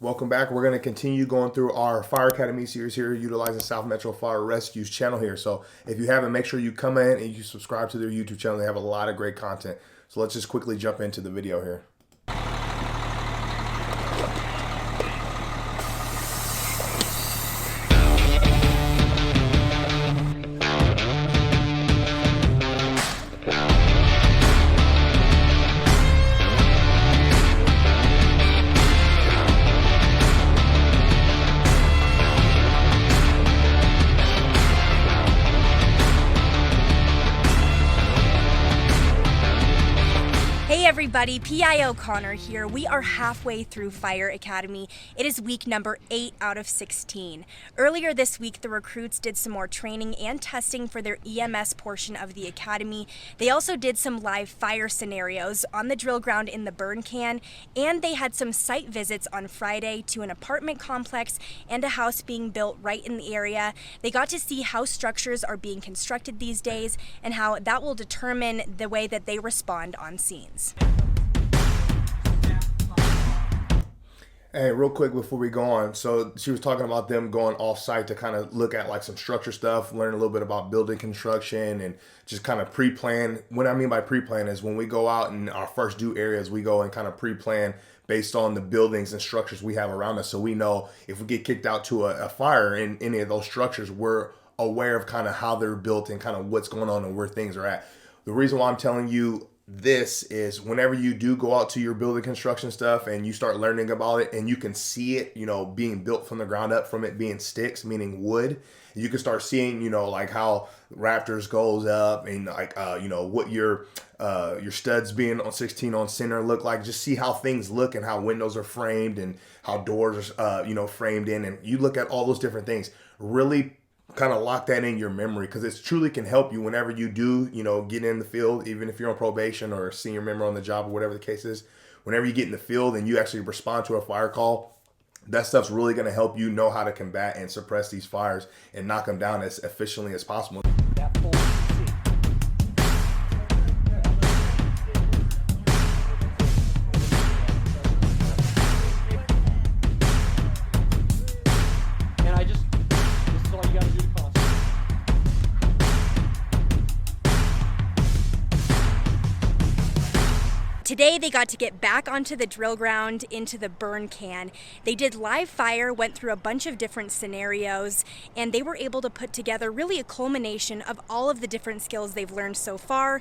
Welcome back. We're going to continue going through our Fire Academy series here, utilizing South Metro Fire Rescue's channel here. So if you haven't, make sure you come in and you subscribe to their YouTube channel. They have a lot of great content. So let's just quickly jump into the video here. Hey everybody, P.I. O'Connor here. We are halfway through Fire Academy. It is week number 8 out of 16. Earlier this week, the recruits did some more training and testing for their EMS portion of the academy. They also did some live fire scenarios on the drill ground in the burn can, and they had some site visits on Friday to an apartment complex and a house being built right in the area. They got to see how structures are being constructed these days and how that will determine the way that they respond on scenes. Hey, real quick before we go on, so she was talking about them going off-site to kind of look at like some structure stuff, learn a little bit about building construction, and just kind of pre-plan. What I mean by pre-plan is when we go out in our first due areas, we go and kind of pre-plan based on the buildings and structures we have around us. So we know if we get kicked out to a fire in any of those structures, we're aware of kind of how they're built and kind of what's going on and where things are at. The reason why I'm telling you this is whenever you do go out to your building construction stuff and you start learning about it and you can see it, being built from the ground up, from it being sticks, meaning wood, you can start seeing, like how rafters goes up and like, what your studs being on 16 on center look like. Just see how things look and how windows are framed and how doors are, framed in. And you look at all those different things, really kind of lock that in your memory, because it truly can help you whenever you do, get in the field, even if you're on probation or a senior member on the job or whatever the case is. Whenever you get in the field and you actually respond to a fire call, that stuff's really going to help you know how to combat and suppress these fires and knock them down as efficiently as possible. Today they got to get back onto the drill ground into the burn can. They did live fire, went through a bunch of different scenarios, and they were able to put together really a culmination of all of the different skills they've learned so far.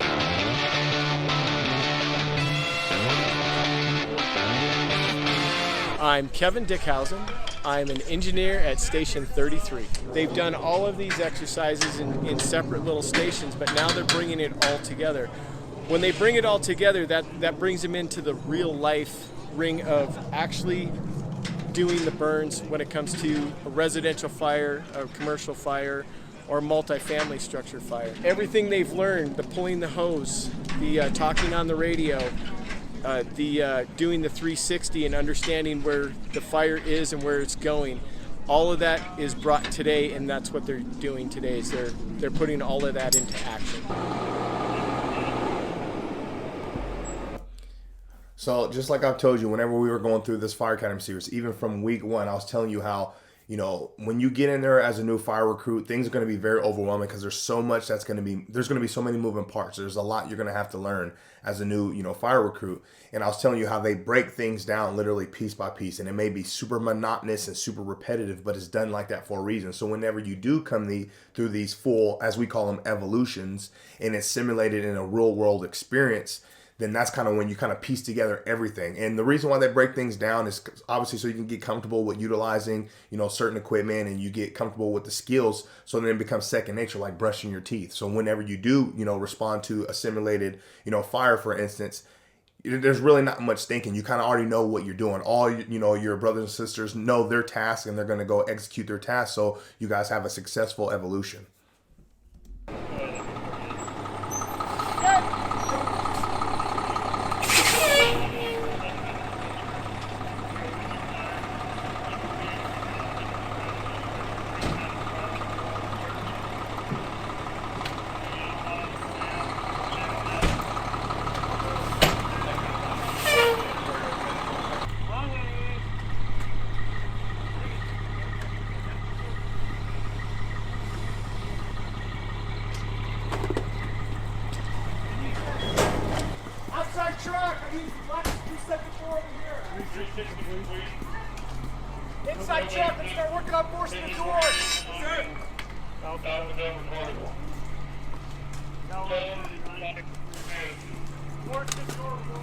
I'm Kevin Dickhausen. I'm an engineer at Station 33. They've done all of these exercises in separate little stations, but now they're bringing it all together. When they bring it all together, that brings them into the real life ring of actually doing the burns when it comes to a residential fire, a commercial fire, or multifamily structure fire. Everything they've learned, the pulling the hose, the talking on the radio, doing the 360 and understanding where the fire is and where it's going, all of that is brought today, and that's what they're doing today. Is they're putting all of that into action. So just like I've told you, whenever we were going through this Fire Academy series, even from week 1, I was telling you how, when you get in there as a new fire recruit, things are going to be very overwhelming because there's so much there's going to be so many moving parts. There's a lot you're going to have to learn as a new, fire recruit. And I was telling you how they break things down literally piece by piece, and it may be super monotonous and super repetitive, but it's done like that for a reason. So whenever you do come through these full, as we call them, evolutions, and it's simulated in a real world experience, then that's kind of when you kind of piece together everything. And the reason why they break things down is obviously so you can get comfortable with utilizing, certain equipment, and you get comfortable with the skills, so then it becomes second nature, like brushing your teeth. So whenever you do, respond to a simulated, fire, for instance, there's really not much thinking. You kind of already know what you're doing. All, your brothers and sisters know their task, and they're going to go execute their task. So you guys have a successful evolution. Inside check, let's start working on forcing the door. Sir. Force the door, go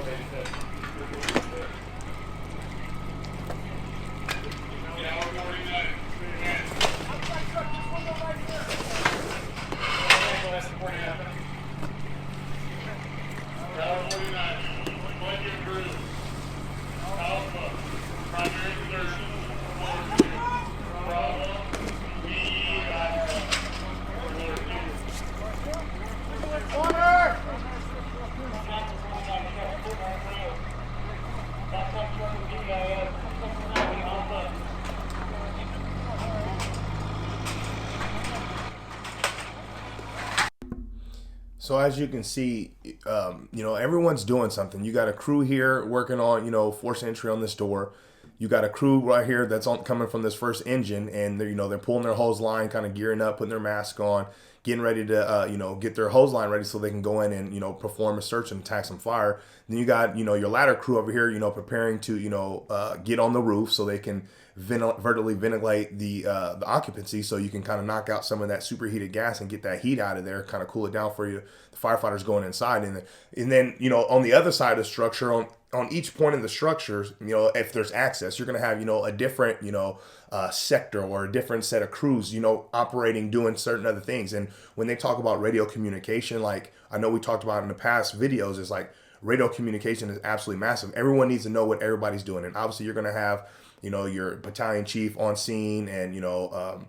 in here. Outside truck, this window right here. Tower 49, one-year crew, Alpha, primary exertion, Bravo, Corner! So as you can see, everyone's doing something. You got a crew here working on, force entry on this door. You got a crew right here that's coming from this first engine, and they're pulling their hose line, kind of gearing up, putting their mask on, getting ready to, get their hose line ready so they can go in and, perform a search and attack some fire. Then you got, your ladder crew over here, preparing to, get on the roof so they can vertically ventilate the occupancy, so you can kind of knock out some of that superheated gas and get that heat out of there, kind of cool it down for you. The firefighters going inside, and then on the other side of the structure, on each point of the structures, if there's access, you're going to have a different sector or a different set of crews, operating, doing certain other things. And when they talk about radio communication, like I know we talked about in the past videos, is like radio communication is absolutely massive. Everyone needs to know what everybody's doing, and obviously you're going to have your battalion chief on scene, and your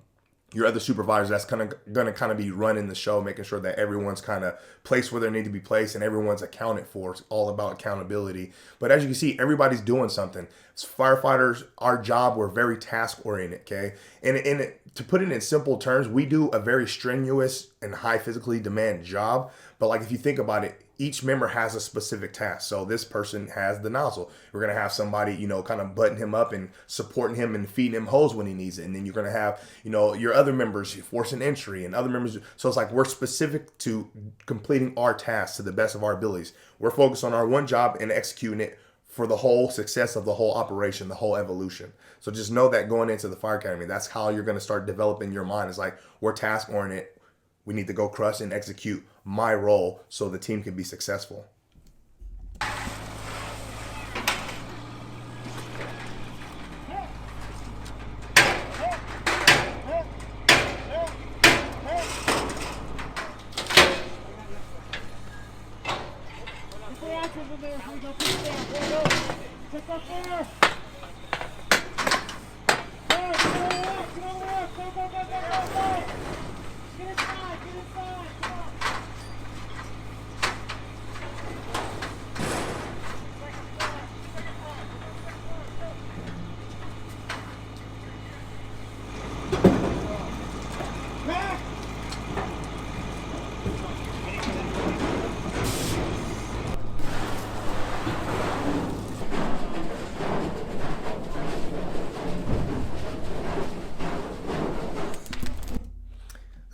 other supervisors that's going to be running the show, making sure that everyone's kind of placed where they need to be placed and everyone's accounted for. It's all about accountability. But as you can see, everybody's doing something. As firefighters, our job, we're very task oriented, okay? And to put it in simple terms, we do a very strenuous and high physically demand job. But like if you think about it, each member has a specific task. So this person has the nozzle. We're going to have somebody, kind of button him up and supporting him and feeding him hose when he needs it. And then you're going to have, your other members forcing entry and other members. So it's like we're specific to completing our tasks to the best of our abilities. We're focused on our one job and executing it for the whole success of the whole operation, the whole evolution. So just know that going into the fire academy, that's how you're going to start developing your mind. It's like we're task oriented. We need to go crush and execute my role so the team can be successful.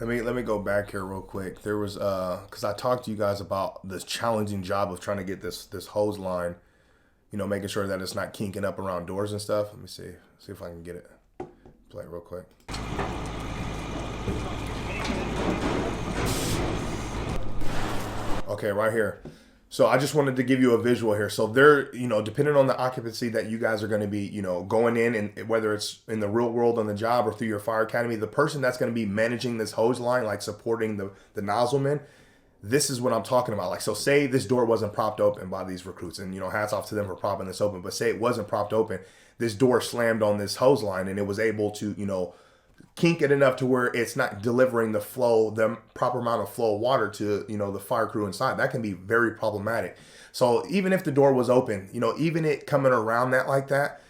Let me go back here real quick. There was because I talked to you guys about this challenging job of trying to get this hose line, making sure that it's not kinking up around doors and stuff. Let me see if I can get it. Play it real quick. Okay, right here. So I just wanted to give you a visual here. So they're, depending on the occupancy that you guys are going to be, going in, and whether it's in the real world on the job or through your fire academy, the person that's going to be managing this hose line, like supporting the nozzleman, this is what I'm talking about. Like, so say this door wasn't propped open by these recruits, and, hats off to them for propping this open, but say it wasn't propped open, this door slammed on this hose line and it was able to, kink it enough to where it's not delivering the proper amount of flow of water to, the fire crew inside. That can be very problematic. So even if the door was open, even it coming around that like that,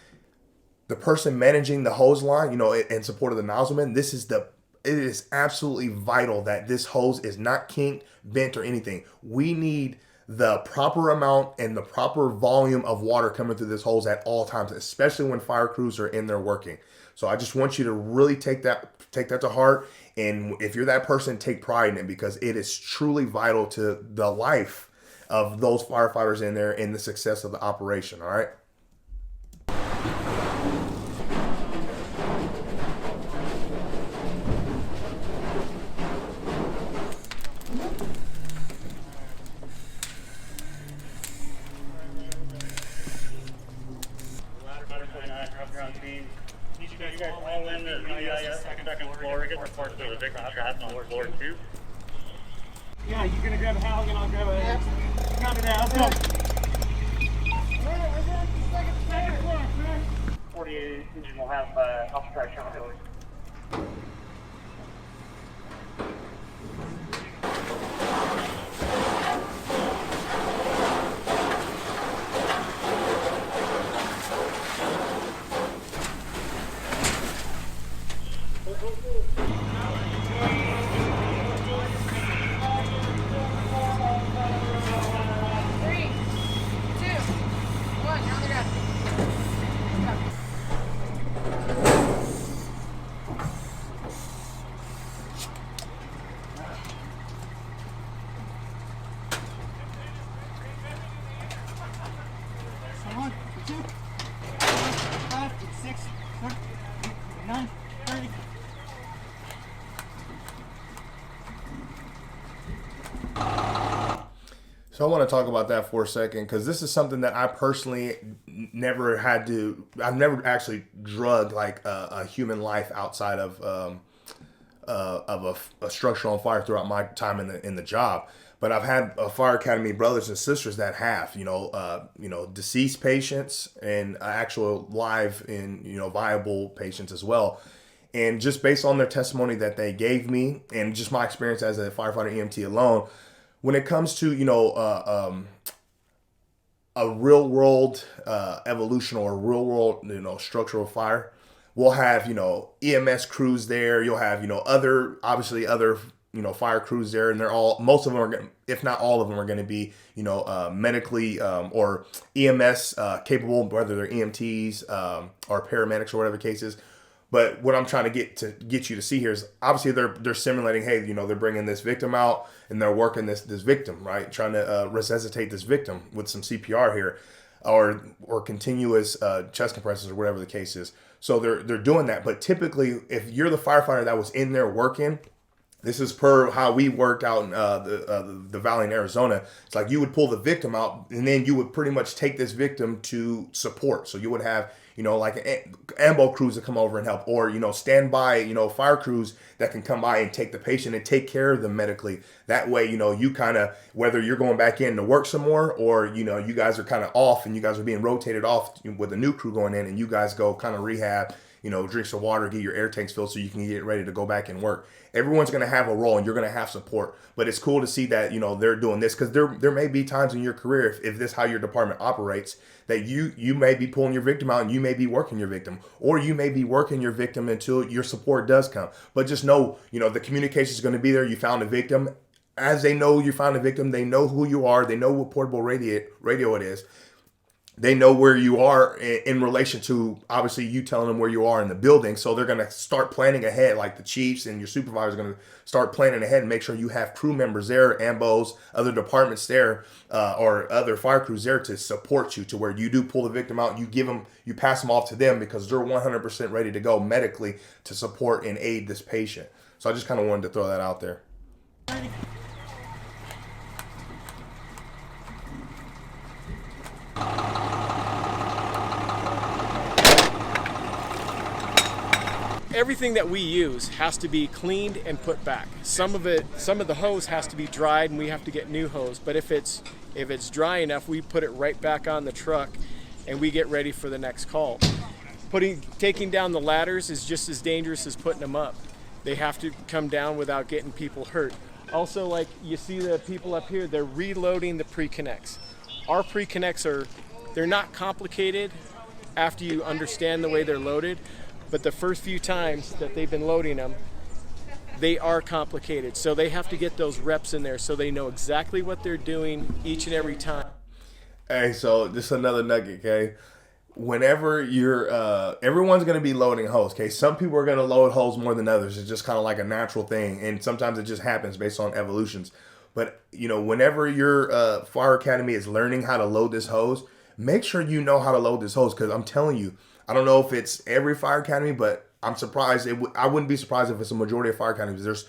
the person managing the hose line, in support of the nozzleman, it is absolutely vital that this hose is not kinked, bent, or anything. We need the proper amount and the proper volume of water coming through this hose at all times, especially when fire crews are in there working. So I just want you to really take that to heart. And if you're that person, take pride in it, because it is truly vital to the life of those firefighters in there and the success of the operation. All right. You guys all in the second floor. Get reports to the victim trapped on floor 2. Yeah, you're gonna grab a Hal and I'll grab a. Yep. Copy that. Let's go. Second floor, sir. 48 engine will have officer accountability. So I want to talk about that for a second because this is something that I personally never had to. I've never actually drugged like a human life outside of a structure on fire throughout my time in the job. But I've had fire academy brothers and sisters that have, deceased patients and actual live and viable patients as well. And just based on their testimony that they gave me, and just my experience as a firefighter EMT alone, when it comes to a real world evolution or a real world structural fire, we'll have EMS crews there. You'll have other fire crews there, and most of them are, if not all of them, are going to be medically or EMS capable, whether they're EMTs or paramedics or whatever the case is. But what I'm trying to get you to see here is obviously they're simulating, hey, they're bringing this victim out and they're working this victim, right? Trying to resuscitate this victim with some CPR here, or continuous chest compressions or whatever the case is. So they're doing that. But typically, if you're the firefighter that was in there working, this is per how we worked out in the valley in Arizona. It's like you would pull the victim out, and then you would pretty much take this victim to support. So you would have like ambo crews that come over and help, or standby fire crews that can come by and take the patient and take care of them medically. That way you kind of, whether you're going back in to work some more, or you guys are kind of off and you guys are being rotated off with a new crew going in, and you guys go kind of rehab, drink some water, get your air tanks filled so you can get ready to go back and work. Everyone's going to have a role and you're going to have support, but it's cool to see that, they're doing this, because there may be times in your career, if this is how your department operates, that you may be pulling your victim out and you may be working your victim, or you may be working your victim until your support does come. But just know, the communication is going to be there. You found a victim. As they know you found a victim, they know who you are. They know what portable radio it is. They know where you are in relation to, obviously, you telling them where you are in the building. So they're going to start planning ahead, like the chiefs and your supervisors are going to start planning ahead and make sure you have crew members there, AMBOs, other departments there, or other fire crews there to support you, to where you do pull the victim out, you pass them off to them because they're 100% ready to go medically to support and aid this patient. So I just kind of wanted to throw that out there. Everything that we use has to be cleaned and put back. Some of the hose has to be dried and we have to get new hose. But if it's dry enough, we put it right back on the truck and we get ready for the next call. Taking down the ladders is just as dangerous as putting them up. They have to come down without getting people hurt. Also, like you see the people up here, they're reloading the pre-connects. Our pre-connects they're not complicated after you understand the way they're loaded. But the first few times that they've been loading them, they are complicated. So they have to get those reps in there so they know exactly what they're doing each and every time. Hey, so just another nugget, okay? Whenever everyone's going to be loading hose, okay? Some people are going to load hose more than others. It's just kind of like a natural thing. And sometimes it just happens based on evolutions. But whenever your fire academy is learning how to load this hose, make sure you know how to load this hose, because I'm telling you, I don't know if it's every fire academy, but I'm surprised. I wouldn't be surprised if it's a majority of fire academies.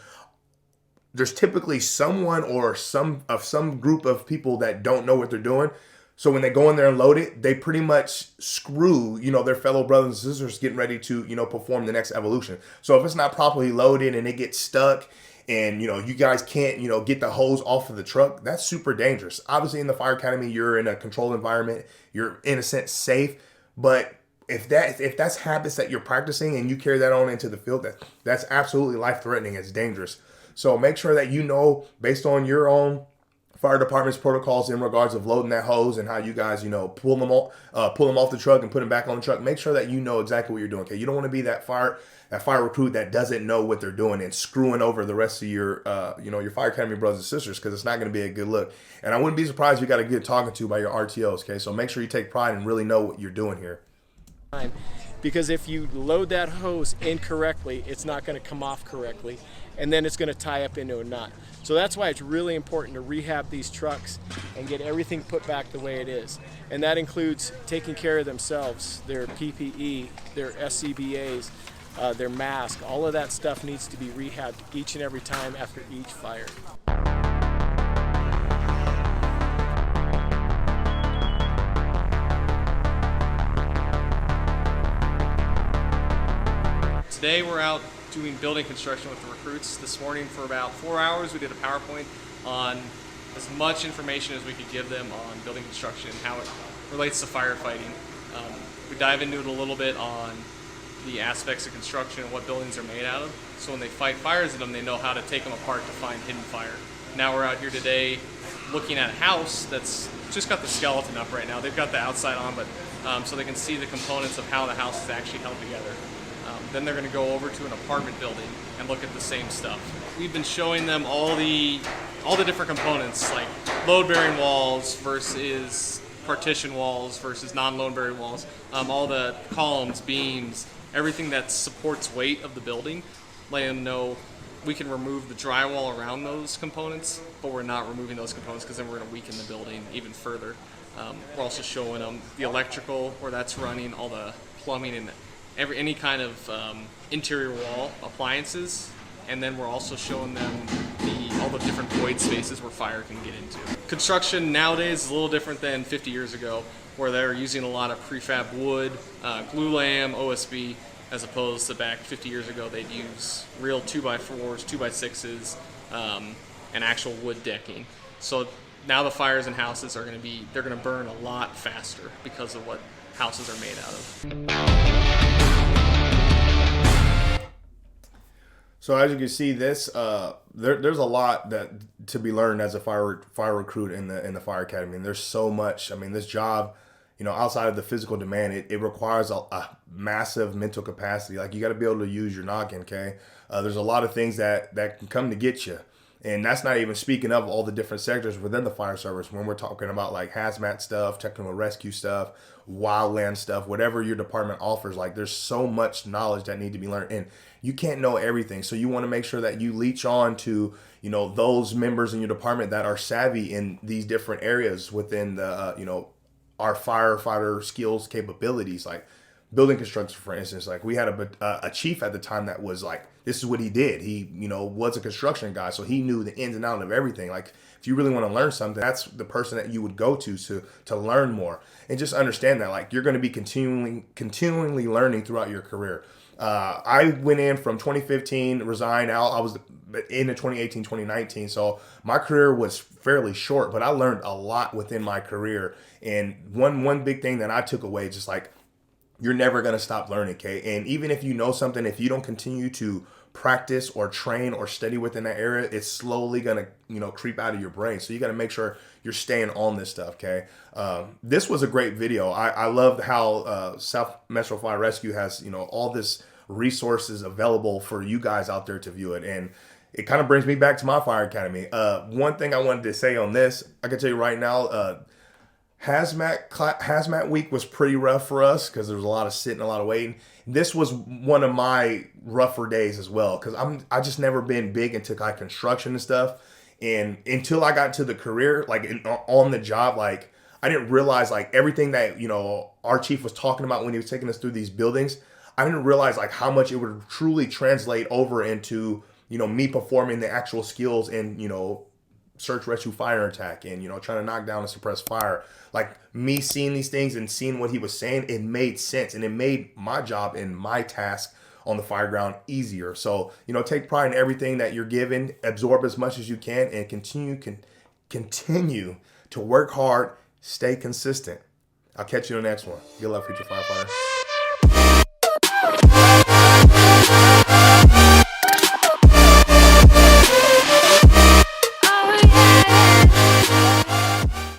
There's typically someone or some group of people that don't know what they're doing. So when they go in there and load it, they pretty much screw, their fellow brothers and sisters getting ready to, perform the next evolution. So if it's not properly loaded and it gets stuck and, you guys can't, get the hose off of the truck, that's super dangerous. Obviously in the fire academy, you're in a controlled environment. You're in a sense safe. But if that's habits that you're practicing and you carry that on into the field, that's absolutely life-threatening. It's dangerous. So make sure that based on your own fire department's protocols in regards of loading that hose and how you guys, pull them off the truck and put them back on the truck. Make sure that you know exactly what you're doing. Okay, you don't want to be that fire recruit that doesn't know what they're doing and screwing over the rest of your, your fire academy brothers and sisters, because it's not going to be a good look. And I wouldn't be surprised if you got a good talking to by your RTOs. Okay, so make sure you take pride and really know what you're doing here. Because if you load that hose incorrectly, it's not going to come off correctly, and then it's going to tie up into a knot. So that's why it's really important to rehab these trucks and get everything put back the way it is. And that includes taking care of themselves, their PPE, their SCBAs, their mask. All of that stuff needs to be rehabbed each and every time after each fire. Today we're out doing building construction with the recruits. This morning for about 4 hours we did a PowerPoint on as much information as we could give them on building construction and how it relates to firefighting. We dive into it a little bit on the aspects of construction and what buildings are made out of, so when they fight fires in them, they know how to take them apart to find hidden fire. Now we're out here today looking at a house that's just got the skeleton up right now. They've got the outside on, but so they can see the components of how the house is actually held together. Then they're going to go over to an apartment building and look at the same stuff. We've been showing them all the different components, like load-bearing walls versus partition walls versus non-load-bearing walls, all the columns, beams, everything that supports weight of the building, letting them know we can remove the drywall around those components, but we're not removing those components because then we're going to weaken the building even further. We're also showing them the electrical, where that's running, all the plumbing and any kind of interior wall appliances, and then we're also showing them all the different void spaces where fire can get into. Construction nowadays is a little different than 50 years ago, where they're using a lot of prefab wood, glue lam, OSB, as opposed to back 50 years ago they'd use real 2x4s, 2x6s, and actual wood decking. So now the fires in houses they're going to burn a lot faster because of what houses are made out of. So as you can see, there's a lot that to be learned as a fire recruit in the fire academy. And there's so much. I mean, this job, outside of the physical demand, it requires a massive mental capacity. Like, you got to be able to use your noggin. Okay, there's a lot of things that can come to get you. And that's not even speaking of all the different sectors within the fire service. When we're talking about like hazmat stuff, technical rescue stuff, wildland stuff, whatever your department offers, like, there's so much knowledge that need to be learned. And you can't know everything. So you want to make sure that you leech on to, those members in your department that are savvy in these different areas within the, our firefighter skills capabilities. Like building construction, for instance, like we had a chief at the time that was like, this is what he did. He, was a construction guy, so he knew the ins and outs of everything. Like, if you really want to learn something, that's the person that you would go to learn more. And just understand that, like, you're going to be continually learning throughout your career. I went in from 2015, resigned out. I was in 2018, 2019. So my career was fairly short, but I learned a lot within my career. And one big thing that I took away, just like, you're never going to stop learning, okay? And even if you know something, if you don't continue to practice or train or study within that area, it's slowly going to, creep out of your brain. So you got to make sure you're staying on this stuff, okay? This was a great video. I love how South Metro Fire Rescue has, all this resources available for you guys out there to view it. And it kind of brings me back to my fire academy. One thing I wanted to say on this, I can tell you right now, Hazmat week was pretty rough for us because there was a lot of sitting, a lot of waiting. This was one of my rougher days as well because I just never been big into like construction and stuff. And until I got to the career, like on the job, like I didn't realize like everything that, you know, our chief was talking about when he was taking us through these buildings. I didn't realize like how much it would truly translate over into, you know, me performing the actual skills in, you know, search, rescue, fire, attack, and, you know, trying to knock down and suppress fire. Like me seeing these things and seeing what he was saying, it made sense, and it made my job and my task on the fire ground easier. So, you know, take pride in everything that you're given, absorb as much as you can, and continue to work hard, stay consistent. I'll catch you in the next one. Good luck, future firefighter.